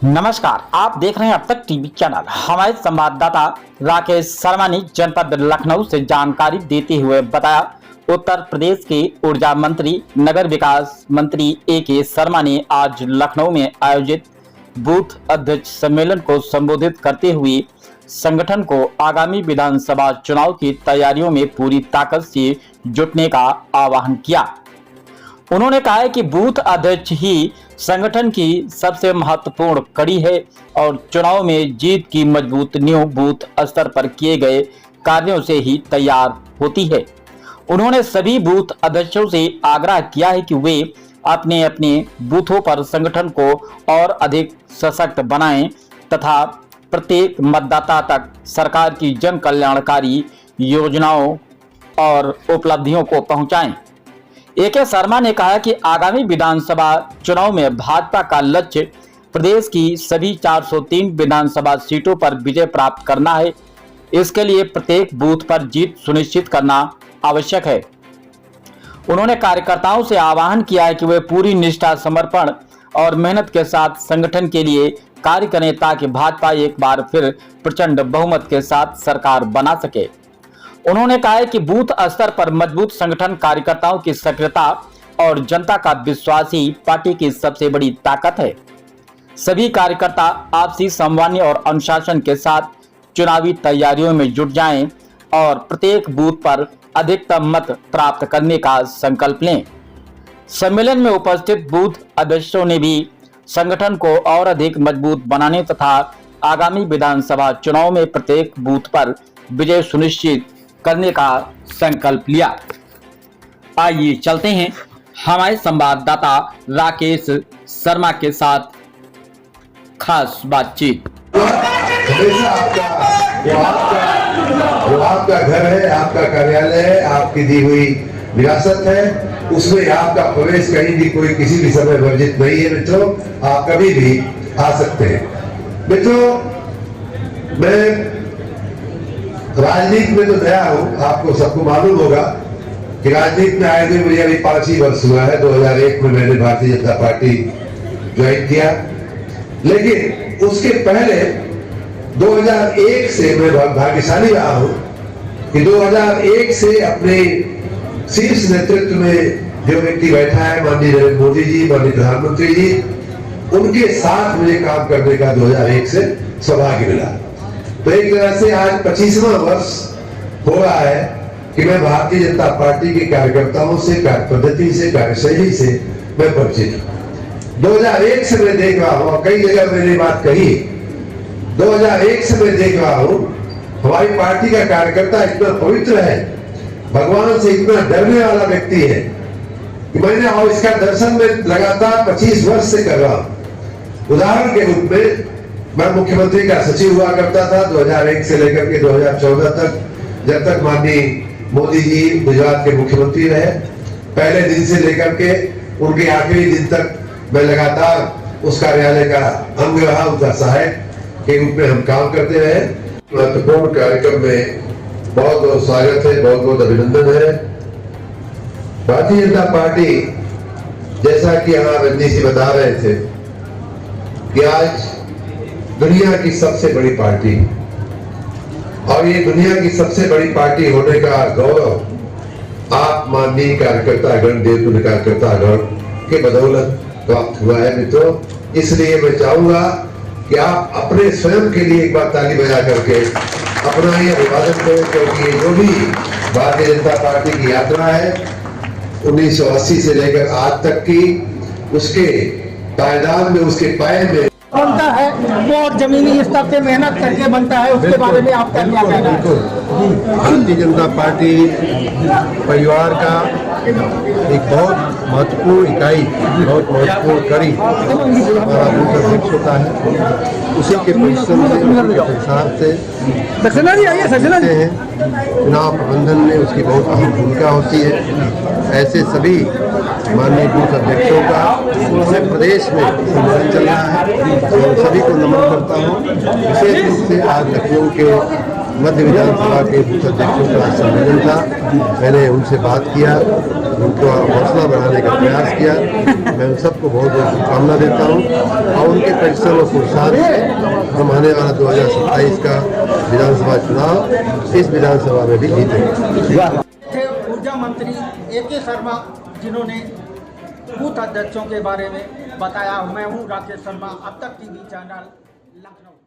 नमस्कार, आप देख रहे हैं अब तक टीवी चैनल। हमारे संवाददाता राकेश शर्मा ने जनपद लखनऊ से जानकारी देते हुए बताया, उत्तर प्रदेश के ऊर्जा मंत्री नगर विकास मंत्री AK शर्मा ने आज लखनऊ में आयोजित बूथ अध्यक्ष सम्मेलन को संबोधित करते हुए संगठन को आगामी विधानसभा चुनाव की तैयारियों में पूरी ताकत से जुटने का आह्वान किया। उन्होंने कहा है कि बूथ अध्यक्ष ही संगठन की सबसे महत्वपूर्ण कड़ी है और चुनाव में जीत की मजबूत नींव बूथ स्तर पर किए गए कार्यों से ही तैयार होती है। उन्होंने सभी बूथ अध्यक्षों से आग्रह किया है कि वे अपने अपने बूथों पर संगठन को और अधिक सशक्त बनाएं तथा प्रत्येक मतदाता तक सरकार की जन कल्याणकारी योजनाओं और उपलब्धियों को पहुंचाएं। AK शर्मा ने कहा कि आगामी विधानसभा चुनाव में भाजपा का लक्ष्य प्रदेश की सभी 403 विधानसभा सीटों पर विजय प्राप्त करना है। इसके लिए प्रत्येक बूथ पर जीत सुनिश्चित करना आवश्यक है। उन्होंने कार्यकर्ताओं से आह्वान किया है कि वे पूरी निष्ठा, समर्पण और मेहनत के साथ संगठन के लिए कार्य करें ताकि भाजपा एक बार फिर प्रचंड बहुमत के साथ सरकार बना सके। उन्होंने कहा है कि बूथ स्तर पर मजबूत संगठन, कार्यकर्ताओं की सक्रियता और जनता का विश्वास ही पार्टी की सबसे बड़ी ताकत है। सभी कार्यकर्ता आपसी समन्वय और अनुशासन के साथ चुनावी तैयारियों में जुट जाएं और प्रत्येक बूथ पर अधिकतम मत प्राप्त करने का संकल्प लें। सम्मेलन में उपस्थित बूथ अध्यक्षों ने भी संगठन को और अधिक मजबूत बनाने तथा आगामी विधानसभा चुनाव में प्रत्येक बूथ पर विजय सुनिश्चित करने का संकल्प लिया। आइए चलते हैं हमारे संवाददाता राकेश शर्मा के साथ खास बातचीत। आपका घर है, आपका कार्यालय है, आपकी दी हुई विरासत है, उसमें आपका प्रवेश कहीं भी कोई किसी भी समय वर्जित नहीं है। मित्रों, आप कभी भी आ सकते हैं। मित्रों, मैं राजनीति में तो नया हूं, आपको सबको मालूम होगा कि राजनीति में आए हुए मुझे अभी 5 ही वर्ष हुआ है। 2001 में मैंने भारतीय जनता पार्टी ज्वाइन किया, लेकिन उसके पहले 2001 से मैं भाग्यशाली रहा हूं कि 2001 से अपने शीर्ष नेतृत्व में जो व्यक्ति बैठा है, माननीय नरेंद्र मोदी जी, माननीय प्रधानमंत्री जी, उनके साथ मुझे काम करने का 2001 से सौभाग्य मिला। तो एक तरह से आज 25वां वर्ष हो रहा है कि मैं भारतीय जनता पार्टी के कार्यकर्ताओं से, कार्य पद्धति से, कार्यशैली से मैं परिचित हूं। 2001 से मैं देख रहा हूं, और कई जगह मैंने बात कही, 2001 से मैं देख रहा हूं हमारी पार्टी का कार्यकर्ता इतना पवित्र है, भगवान से इतना डरने वाला व्यक्ति है कि मैंने और इसका दर्शन में लगातार 25 वर्ष से कर रहा हूं। उदाहरण के रूप में मैं मुख्यमंत्री का सचिव हुआ करता था 2001 से लेकर के 2014 तक, जब तक माननीय मोदी जी गुजरात के मुख्यमंत्री रहे। पहले दिन से लेकर के उनके आखिरी दिन तक मैं लगातार उस कार्यालय का अंग रहा, उनका सहायक के रूप में हम काम करते रहे। महत्वपूर्ण कार्यक्रम में बहुत बहुत स्वागत है, बहुत बहुत अभिनंदन है। भारतीय जनता पार्टी, जैसा कि यहाँ रंजी जी बता रहे थे कि आज दुनिया की सबसे बड़ी पार्टी, और ये दुनिया की सबसे बड़ी पार्टी होने का गौरव आप माननीय कार्यकर्ता गण, देवतुल्य कार्यकर्ता गण के बदौलत प्राप्त हुआ है। मित्रों, इसलिए मैं चाहूंगा कि आप अपने स्वयं के लिए एक बार ताली बजा करके अपना ये अभिवादन करें, क्योंकि जो भी भारतीय जनता पार्टी की यात्रा है 1980 से लेकर आज तक की, उसके पायदान में, उसके पाए में बनता है वो जमीनी स्तर पे मेहनत करके बनता है। उसके बारे में आपका क्या कहना है? भारतीय जनता पार्टी परिवार का एक बहुत महत्वपूर्ण इकाई, बहुत महत्वपूर्ण कड़ी हमारा बूथ अध्यक्ष होता है। उसी के परिश्रम से, संसार से हैं। चुनाव प्रबंधन में उसकी बहुत अहम भूमिका होती है। ऐसे सभी माननीय बूथ अध्यक्षों का पूरे प्रदेश में सम्मेलन चल रहा है, और सभी को नमन करता हूँ। विशेष रूप से आज लखनऊ के मध्य विधानसभा के बूथ अध्यक्षों का सम्मेलन था। मैंने उनसे बात किया, उनको हौसला बढ़ाने का प्रयास किया। मैं उन सबको बहुत बहुत शुभकामना देता हूँ और उनके परिश्रम और पुरुषार्थ से हम आने वाला 2027 का विधानसभा चुनाव इस विधानसभा में भी जीतेंगे। थे ऊर्जा मंत्री AK शर्मा, जिन्होंने बूथ अध्यक्षों के बारे में बताया। मैं हूँ राकेश शर्मा, अब तक TV चैनल लखनऊ।